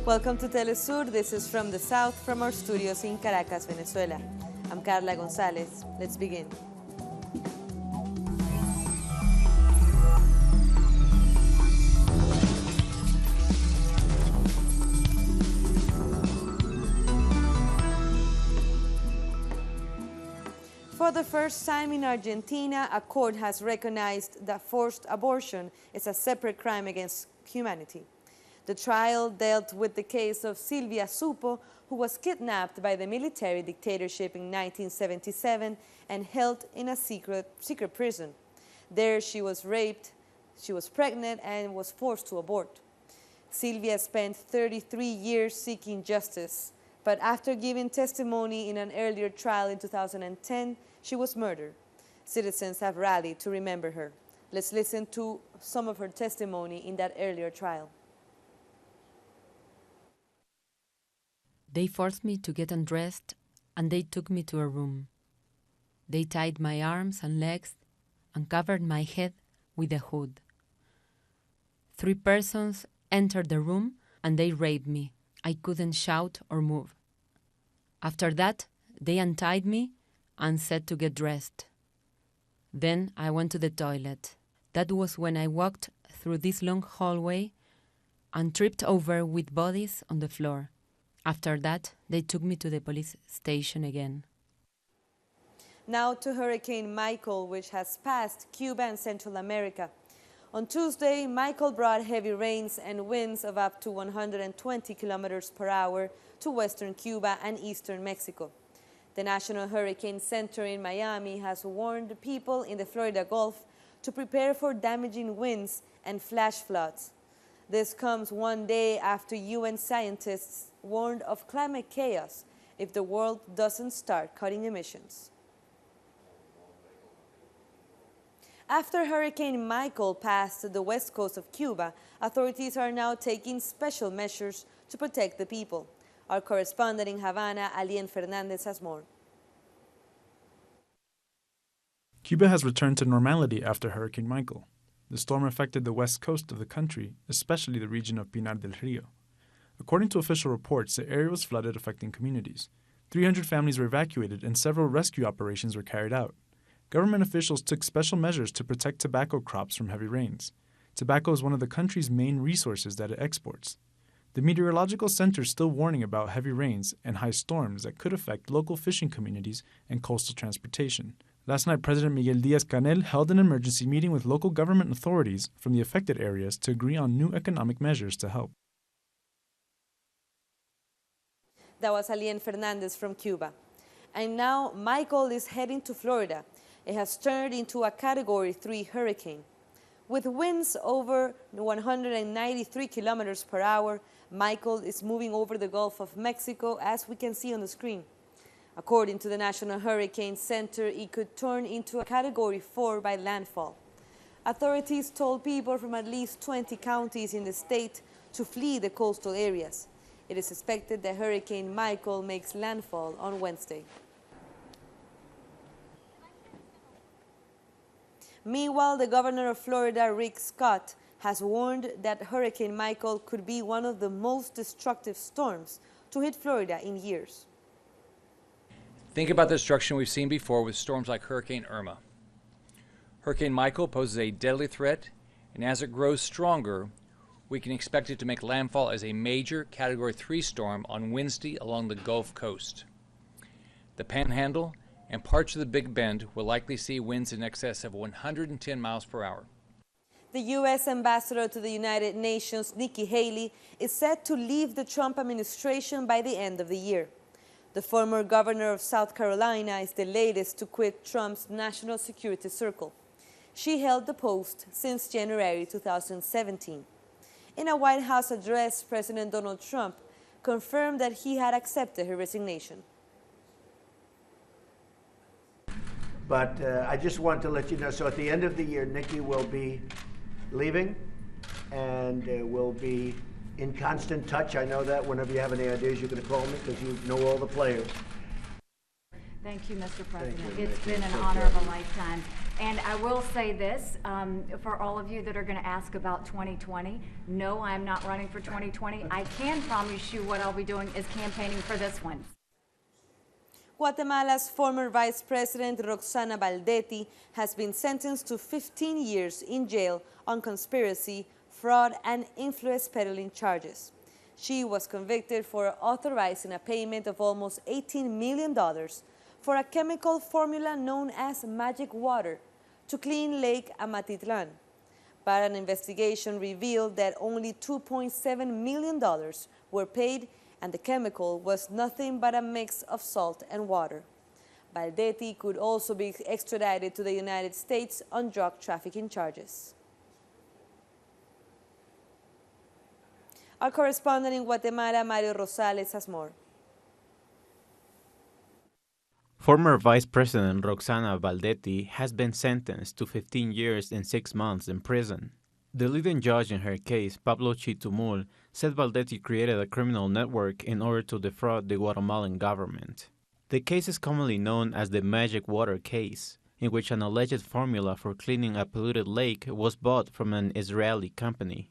Welcome to Telesur. This is From the South, from our studios in Caracas, Venezuela. I'm Carla Gonzalez. Let's begin. For the first time in Argentina, a court has recognized that forced abortion is a separate crime against humanity. The trial dealt with the case of Silvia Supo, who was kidnapped by the military dictatorship in 1977 and held in a secret prison. There she was raped, she was pregnant, and was forced to abort. Silvia spent 33 years seeking justice, but after giving testimony in an earlier trial in 2010, she was murdered. Citizens have rallied to remember her. Let's listen to some of her testimony in that earlier trial. They forced me to get undressed, and they took me to a room. They tied my arms and legs and covered my head with a hood. 3 persons entered the room, and they raped me. I couldn't shout or move. After that, they untied me and said to get dressed. Then I went to the toilet. That was when I walked through this long hallway and tripped over with bodies on the floor. After that, they took me to the police station again. Now to Hurricane Michael, which has passed Cuba and Central America. On Tuesday, Michael brought heavy rains and winds of up to 120 kilometers per hour to western Cuba and eastern Mexico. The National Hurricane Center in Miami has warned people in the Florida Gulf to prepare for damaging winds and flash floods. This comes one day after UN scientists warned of climate chaos if the world doesn't start cutting emissions. After Hurricane Michael passed the west coast of Cuba, authorities are now taking special measures to protect the people. Our correspondent in Havana, Alien Fernandez, has more. Cuba has returned to normality after Hurricane Michael. The storm affected the west coast of the country, especially the region of Pinar del Rio. According to official reports, the area was flooded, affecting communities. 300 families were evacuated and several rescue operations were carried out. Government officials took special measures to protect tobacco crops from heavy rains. Tobacco is one of the country's main resources that it exports. The Meteorological Center is still warning about heavy rains and high storms that could affect local fishing communities and coastal transportation. Last night, President Miguel Díaz-Canel held an emergency meeting with local government authorities from the affected areas to agree on new economic measures to help. That was Alien Fernandez from Cuba. And now Michael is heading to Florida. It has turned into a Category 3 hurricane. With winds over 193 kilometers per hour, Michael is moving over the Gulf of Mexico, as we can see on the screen. According to the National Hurricane Center, it could turn into a Category 4 by landfall. Authorities told people from at least 20 counties in the state to flee the coastal areas. It is expected that Hurricane Michael makes landfall on Wednesday. Meanwhile, the governor of Florida, Rick Scott, has warned that Hurricane Michael could be one of the most destructive storms to hit Florida in years. Think about the destruction we've seen before with storms like Hurricane Irma. Hurricane Michael poses a deadly threat, and as it grows stronger, we can expect it to make landfall as a major Category 3 storm on Wednesday along the Gulf Coast. The Panhandle and parts of the Big Bend will likely see winds in excess of 110 miles per hour. The U.S. ambassador to the United Nations, Nikki Haley, is set to leave the Trump administration by the end of the year. The former governor of South Carolina is the latest to quit Trump's national security circle. She held the post since January 2017. In a White House address, President Donald Trump confirmed that he had accepted her resignation. But I just want to let you know, so at the end of the year, Nikki will be leaving and will be in constant touch. I know that whenever you have any ideas, you can call me because you know all the players. Thank you, Mr. President. It's been an honor of a lifetime. And I will say this, for all of you that are going to ask about 2020, no, I'm not running for 2020. I can promise you what I'll be doing is campaigning for this one. Guatemala's former Vice President Roxana Baldetti has been sentenced to 15 years in jail on conspiracy, fraud, and influence peddling charges. She was convicted for authorizing a payment of almost $18 million for a chemical formula known as magic water to clean Lake Amatitlan. But an investigation revealed that only $2.7 million were paid, and the chemical was nothing but a mix of salt and water. Baldetti could also be extradited to the United States on drug trafficking charges. Our correspondent in Guatemala, Mario Rosales, has more. Former Vice President Roxana Baldetti has been sentenced to 15 years and 6 months in prison. The leading judge in her case, Pablo Chitumul, said Baldetti created a criminal network in order to defraud the Guatemalan government. The case is commonly known as the Magic Water case, in which an alleged formula for cleaning a polluted lake was bought from an Israeli company.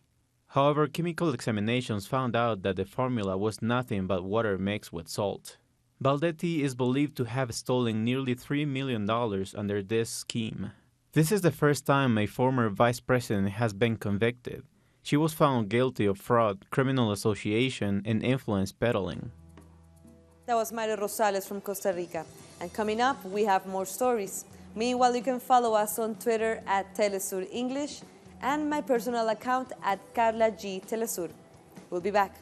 However, chemical examinations found out that the formula was nothing but water mixed with salt. Baldetti is believed to have stolen nearly $3 million under this scheme. This is the first time a former vice president has been convicted. She was found guilty of fraud, criminal association, and influence peddling. That was Mario Rosales from Costa Rica. And coming up, we have more stories. Meanwhile, you can follow us on Twitter at Telesur English and my personal account at Carla G. Telesur. We'll be back.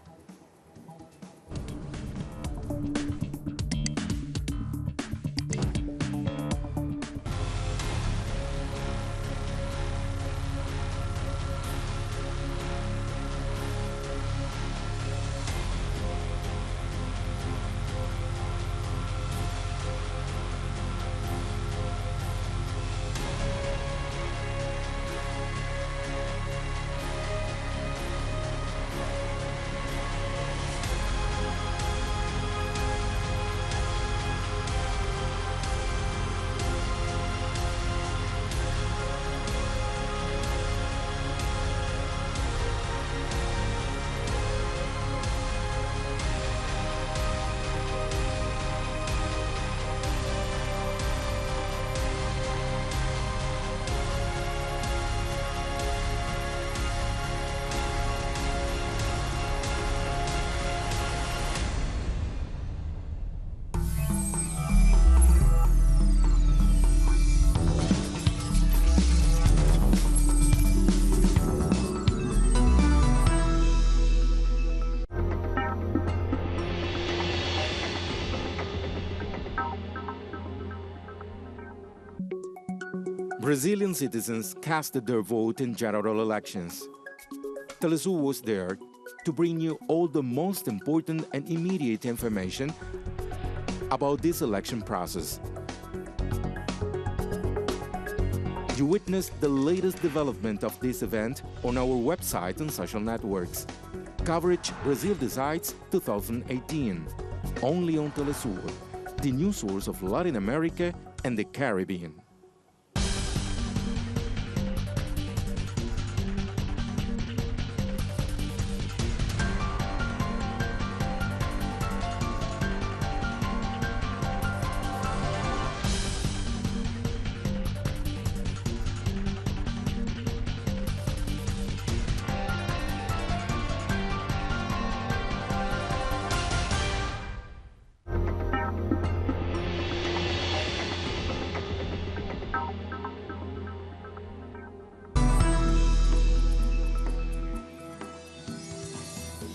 Brazilian citizens casted their vote in general elections. Telesur was there to bring you all the most important and immediate information about this election process. You witnessed the latest development of this event on our website and social networks. Coverage Brazil Decides 2018, only on Telesur, the news source of Latin America and the Caribbean.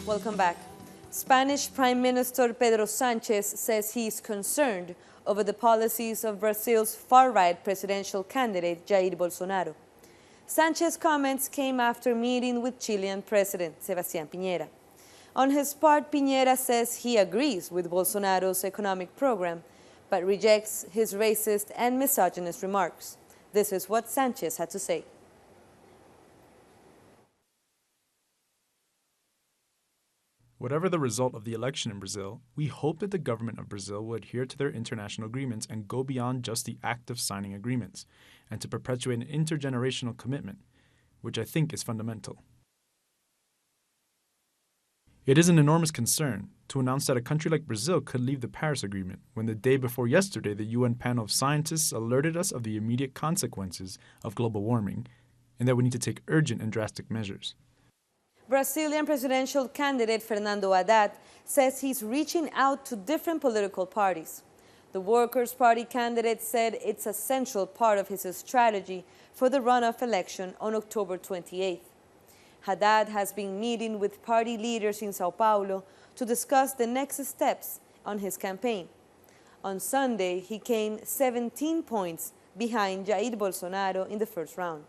Welcome back. Spanish Prime Minister Pedro Sanchez says he is concerned over the policies of Brazil's far-right presidential candidate Jair Bolsonaro. Sanchez's comments came after meeting with Chilean President Sebastián Piñera. On his part, Piñera says he agrees with Bolsonaro's economic program, but rejects his racist and misogynist remarks. This is what Sanchez had to say. Whatever the result of the election in Brazil, we hope that the government of Brazil will adhere to their international agreements and go beyond just the act of signing agreements, and to perpetuate an intergenerational commitment, which I think is fundamental. It is an enormous concern to announce that a country like Brazil could leave the Paris Agreement when the day before yesterday the UN panel of scientists alerted us of the immediate consequences of global warming and that we need to take urgent and drastic measures. Brazilian presidential candidate Fernando Haddad says he's reaching out to different political parties. The Workers' Party candidate said it's a central part of his strategy for the runoff election on October 28th. Haddad has been meeting with party leaders in Sao Paulo to discuss the next steps on his campaign. On Sunday, he came 17 points behind Jair Bolsonaro in the first round.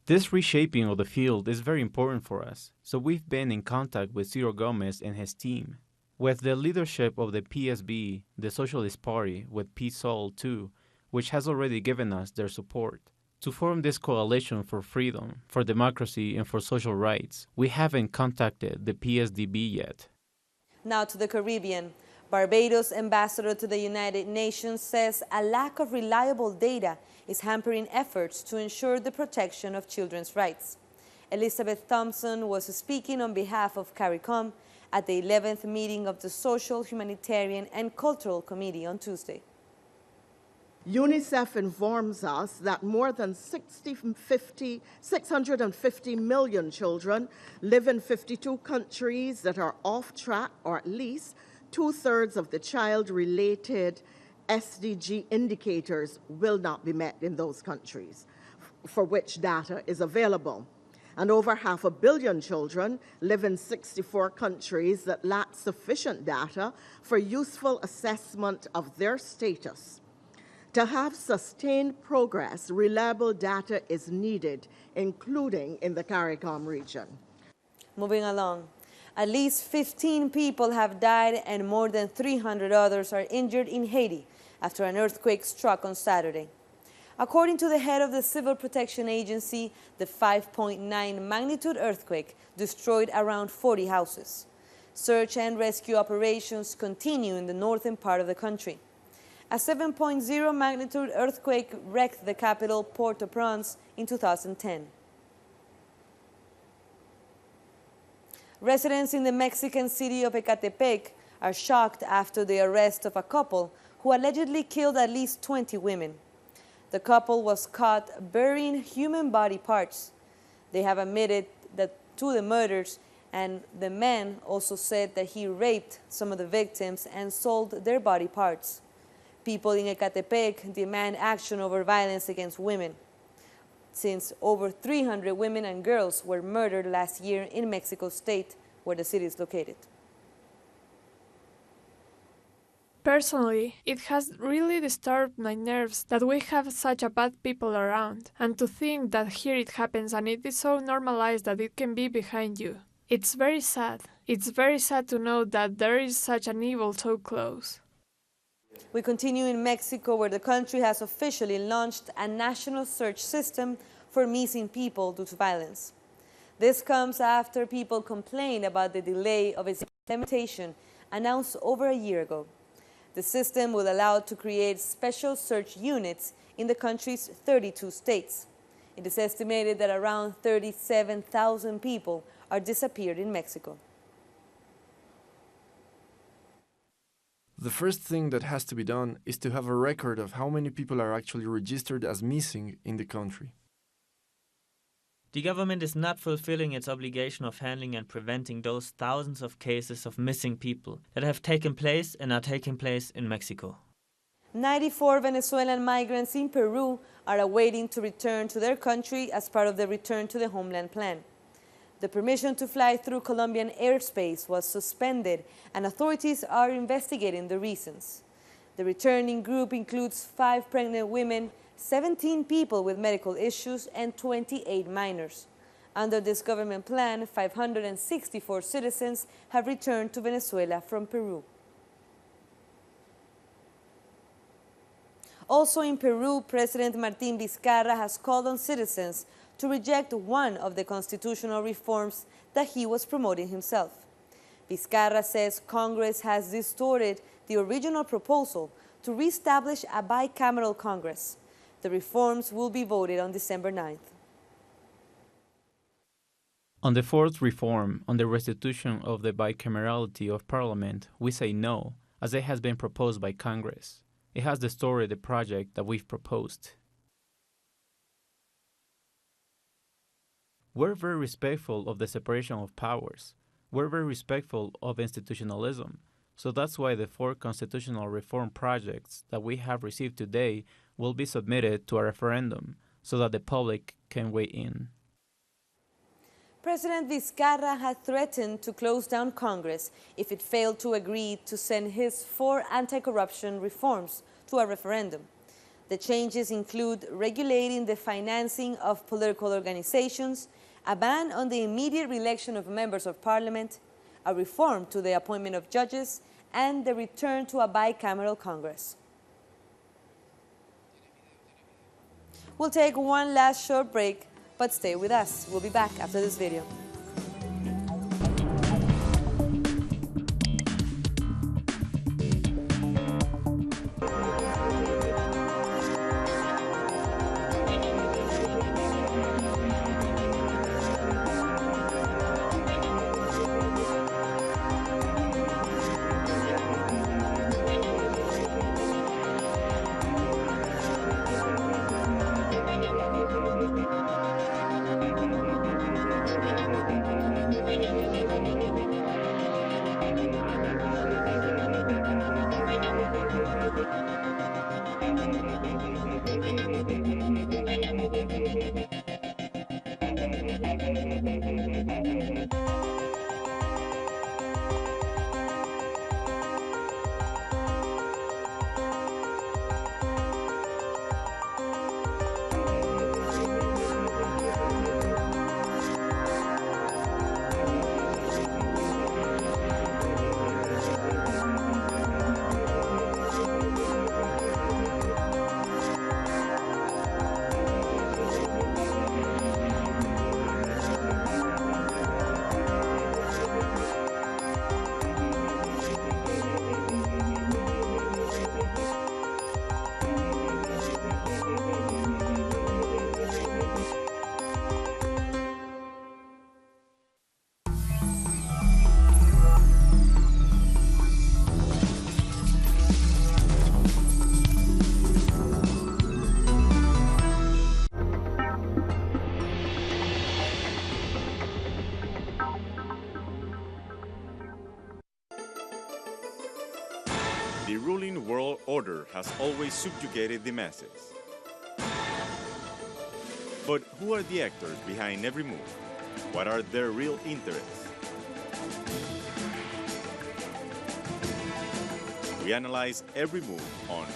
This reshaping of the field is very important for us, so we've been in contact with Ciro Gomez and his team. With the leadership of the PSB, the Socialist Party, with PSOL too, which has already given us their support. To form this coalition for freedom, for democracy, and for social rights, we haven't contacted the PSDB yet. Now to the Caribbean. Barbados' ambassador to the United Nations says a lack of reliable data is hampering efforts to ensure the protection of children's rights. Elizabeth Thompson was speaking on behalf of CARICOM at the 11th meeting of the Social, Humanitarian, and Cultural Committee on Tuesday. UNICEF informs us that more than 650 million children live in 52 countries that are off track, or at least two-thirds of the child-related SDG indicators will not be met in those countries, for which data is available. And over 500 million children live in 64 countries that lack sufficient data for useful assessment of their status. To have sustained progress, reliable data is needed, including in the CARICOM region. Moving along. At least 15 people have died and more than 300 others are injured in Haiti after an earthquake struck on Saturday. According to the head of the Civil Protection Agency, the 5.9 magnitude earthquake destroyed around 40 houses. Search and rescue operations continue in the northern part of the country. A 7.0 magnitude earthquake wrecked the capital, Port-au-Prince, in 2010. Residents in the Mexican city of Ecatepec are shocked after the arrest of a couple who allegedly killed at least 20 women. The couple was caught burying human body parts. They have admitted to the murders, and the man also said that he raped some of the victims and sold their body parts. People in Ecatepec demand action over violence against women, since over 300 women and girls were murdered last year in Mexico State, where the city is located. Personally, it has really disturbed my nerves that we have such a bad people around, and to think that here it happens and it is so normalized that it can be behind you. It's very sad. It's very sad to know that there is such an evil so close. We continue in Mexico, where the country has officially launched a national search system for missing people due to violence. This comes after people complained about the delay of its implementation announced over a year ago. The system will allow to create special search units in the country's 32 states. It is estimated that around 37,000 people are disappeared in Mexico. The first thing that has to be done is to have a record of how many people are actually registered as missing in the country. The government is not fulfilling its obligation of handling and preventing those thousands of cases of missing people that have taken place and are taking place in Mexico. 94 Venezuelan migrants in Peru are awaiting to return to their country as part of the Return to the Homeland plan. The permission to fly through Colombian airspace was suspended, and authorities are investigating the reasons. The returning group includes 5 pregnant women, 17 people with medical issues, and 28 minors. Under this government plan, 564 citizens have returned to Venezuela from Peru. Also in Peru, President Martín Vizcarra has called on citizens to reject one of the constitutional reforms that he was promoting himself. Vizcarra says Congress has distorted the original proposal to reestablish a bicameral Congress. The reforms will be voted on December 9th. On the fourth reform, on the restitution of the bicamerality of Parliament, we say no, as it has been proposed by Congress. It has distorted the project that we've proposed. We're very respectful of the separation of powers. We're very respectful of institutionalism. So that's why the four constitutional reform projects that we have received today will be submitted to a referendum so that the public can weigh in. President Vizcarra had threatened to close down Congress if it failed to agree to send his four anti-corruption reforms to a referendum. The changes include regulating the financing of political organizations, a ban on the immediate reelection of members of parliament, a reform to the appointment of judges, and the return to a bicameral Congress. We'll take one last short break, but stay with us. We'll be back after this video. The ruling world order has always subjugated the masses. But who are the actors behind every move? What are their real interests? We analyze every move on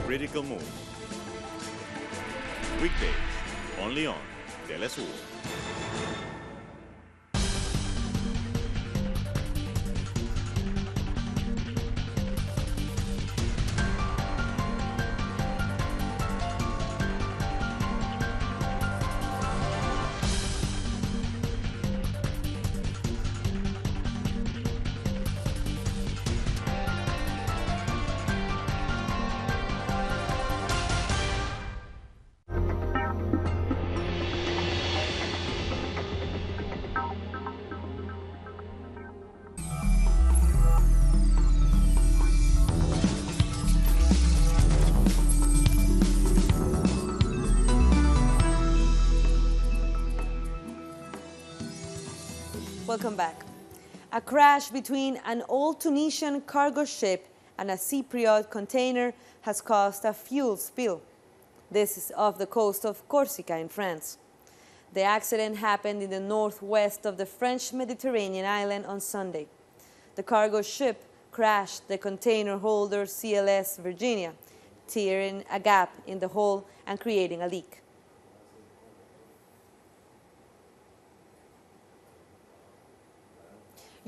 Critical Move. Weekdays, only on Telesur. Welcome back. A crash between an old Tunisian cargo ship and a Cypriot container has caused a fuel spill. This is off the coast of Corsica in France. The accident happened in the northwest of the French Mediterranean island on Sunday. The cargo ship crashed the container holder CLS Virginia, tearing a gap in the hull and creating a leak.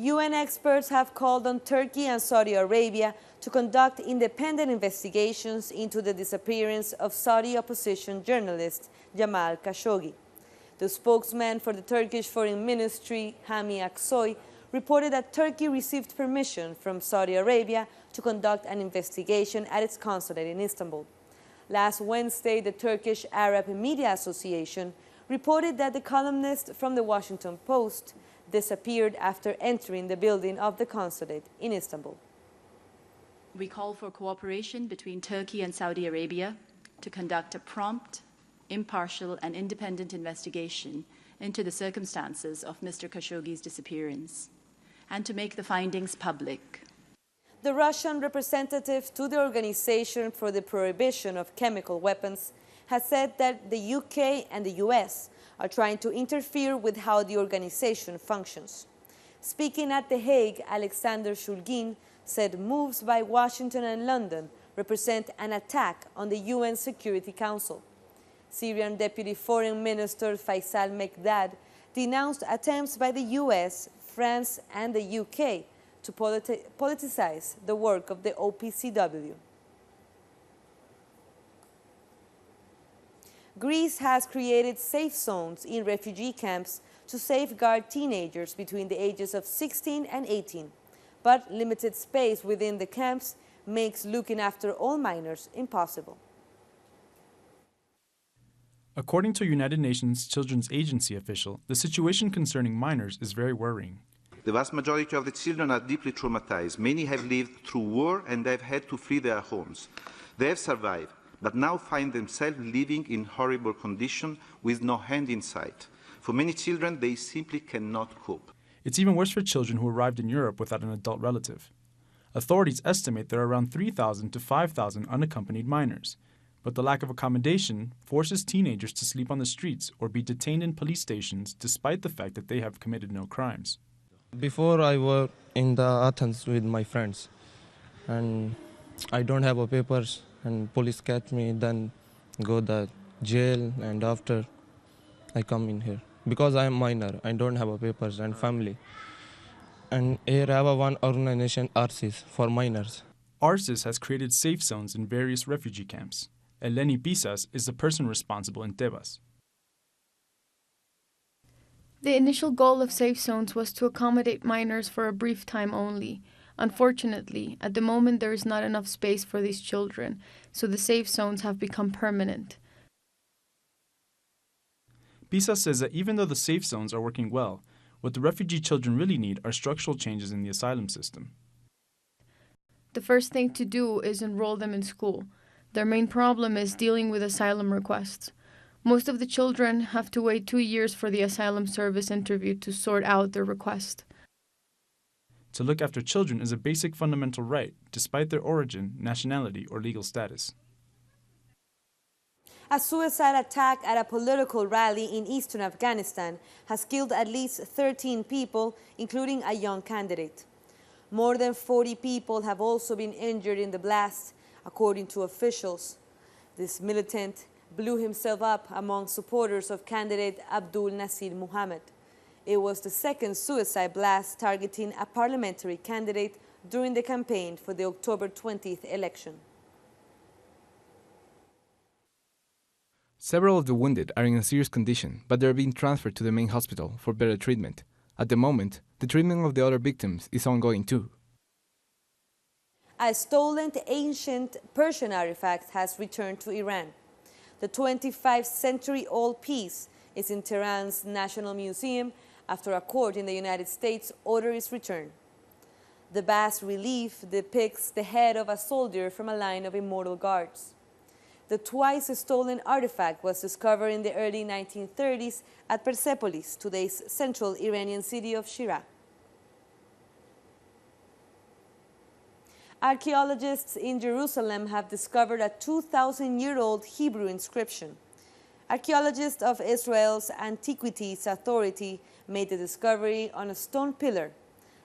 UN experts have called on Turkey and Saudi Arabia to conduct independent investigations into the disappearance of Saudi opposition journalist Jamal Khashoggi. The spokesman for the Turkish Foreign Ministry, Hami Aksoy, reported that Turkey received permission from Saudi Arabia to conduct an investigation at its consulate in Istanbul. Last Wednesday, the Turkish Arab Media Association reported that the columnist from the Washington Post disappeared after entering the building of the consulate in Istanbul. We call for cooperation between Turkey and Saudi Arabia to conduct a prompt, impartial, and independent investigation into the circumstances of Mr. Khashoggi's disappearance, and to make the findings public. The Russian representative to the Organization for the Prohibition of Chemical Weapons has said that the UK and the US are trying to interfere with how the organization functions. Speaking at The Hague, Alexander Shulgin said moves by Washington and London represent an attack on the UN Security Council. Syrian Deputy Foreign Minister Faisal Mekdad denounced attempts by the US, France and the UK to politicize the work of the OPCW. Greece has created safe zones in refugee camps to safeguard teenagers between the ages of 16 and 18, but limited space within the camps makes looking after all minors impossible. According to a United Nations Children's Agency official, the situation concerning minors is very worrying. The vast majority of the children are deeply traumatized. Many have lived through war and have had to flee their homes. They have survived, but now find themselves living in horrible conditions with no end in sight. For many children, they simply cannot cope. It's even worse for children who arrived in Europe without an adult relative. Authorities estimate there are around 3,000 to 5,000 unaccompanied minors, but the lack of accommodation forces teenagers to sleep on the streets or be detained in police stations despite the fact that they have committed no crimes. Before I was in the Athens with my friends, and I don't have a papers, and police catch me, then go the jail, and after I come in here. Because I am minor, I don't have a papers and family. And here I have one organization, ARSIS, for minors. ARSIS has created safe zones in various refugee camps. Eleni Pisas is the person responsible in Tebas. The initial goal of safe zones was to accommodate minors for a brief time only. Unfortunately, at the moment there is not enough space for these children, so the safe zones have become permanent. Pisas says that even though the safe zones are working well, what the refugee children really need are structural changes in the asylum system. The first thing to do is enroll them in school. Their main problem is dealing with asylum requests. Most of the children have to wait 2 years for the asylum service interview to sort out their request. To look after children is a basic fundamental right, despite their origin, nationality, or legal status. A suicide attack at a political rally in eastern Afghanistan has killed at least 13 people, including a young candidate. More than 40 people have also been injured in the blast, according to officials. This militant blew himself up among supporters of candidate Abdul Nasir Muhammad. It was the second suicide blast targeting a parliamentary candidate during the campaign for the October 20th election. Several of the wounded are in a serious condition, but they are being transferred to the main hospital for better treatment. At the moment, the treatment of the other victims is ongoing too. A stolen ancient Persian artifact has returned to Iran. The 25-century-old piece is in Tehran's National Museum after a court in the United States ordered its return. The bas-relief depicts the head of a soldier from a line of immortal guards. The twice-stolen artifact was discovered in the early 1930s at Persepolis, today's central Iranian city of Shiraz. Archaeologists in Jerusalem have discovered a 2,000-year-old Hebrew inscription. Archaeologists of Israel's Antiquities Authority made the discovery on a stone pillar.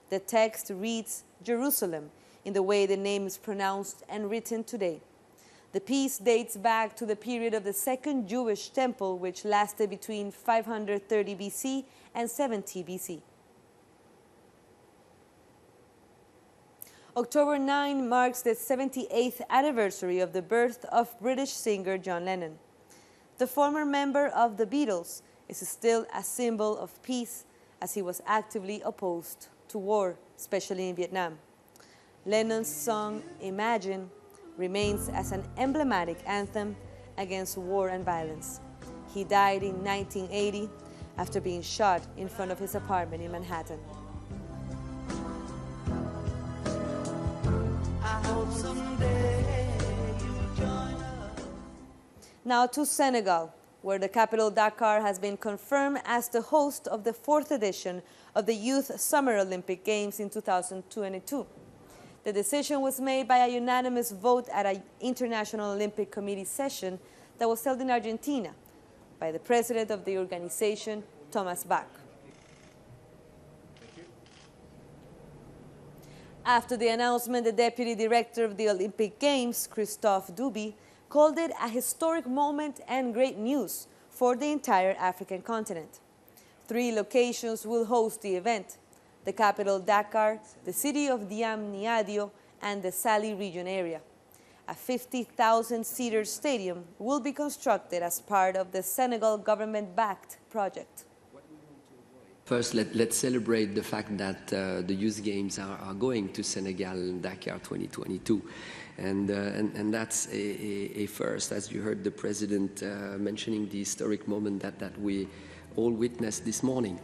The text reads Jerusalem in the way the name is pronounced and written today. The piece dates back to the period of the Second Jewish Temple, which lasted between 530 BC and 70 BC. October 9 marks the 78th anniversary of the birth of British singer John Lennon. The former member of the Beatles is still a symbol of peace, as he was actively opposed to war, especially in Vietnam. Lennon's song Imagine remains as an emblematic anthem against war and violence. He died in 1980 after being shot in front of his apartment in Manhattan. Now to Senegal, where the capital Dakar has been confirmed as the host of the 4th edition of the Youth Summer Olympic Games in 2022. The decision was made by a unanimous vote at an International Olympic Committee session that was held in Argentina by the president of the organization, Thomas Bach. After the announcement, the deputy director of the Olympic Games, Christophe Duby, called it a historic moment and great news for the entire African continent. 3 locations will host the event: the capital Dakar, the city of Diamniadio, and the Sali region area. A 50,000-seater stadium will be constructed as part of the Senegal government-backed project. First, let's celebrate the fact that the Youth Games are going to Senegal, Dakar 2022. And that's a first, as you heard the President mentioning the historic moment that we all witnessed this morning.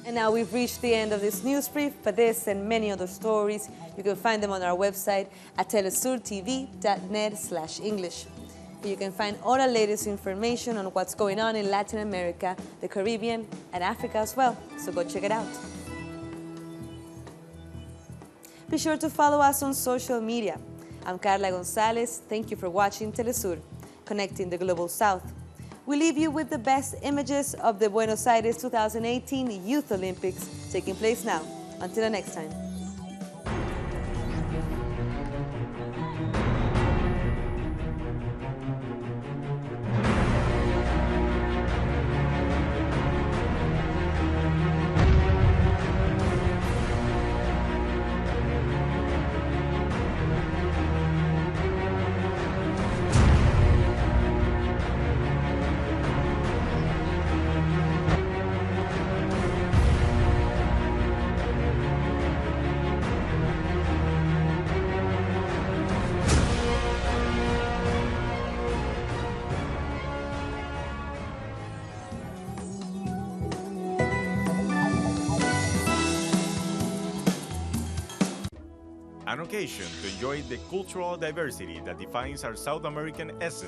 And now we've reached the end of this news brief. For this and many other stories, you can find them on our website at telesurtv.net/English. You can find all the latest information on what's going on in Latin America, the Caribbean, and Africa as well, so go check it out. Be sure to follow us on social media. I'm Carla Gonzalez. Thank you for watching Telesur, connecting the Global South. We leave you with the best images of the Buenos Aires 2018 Youth Olympics taking place now. Until the next time. An occasion to enjoy the cultural diversity that defines our South American essence.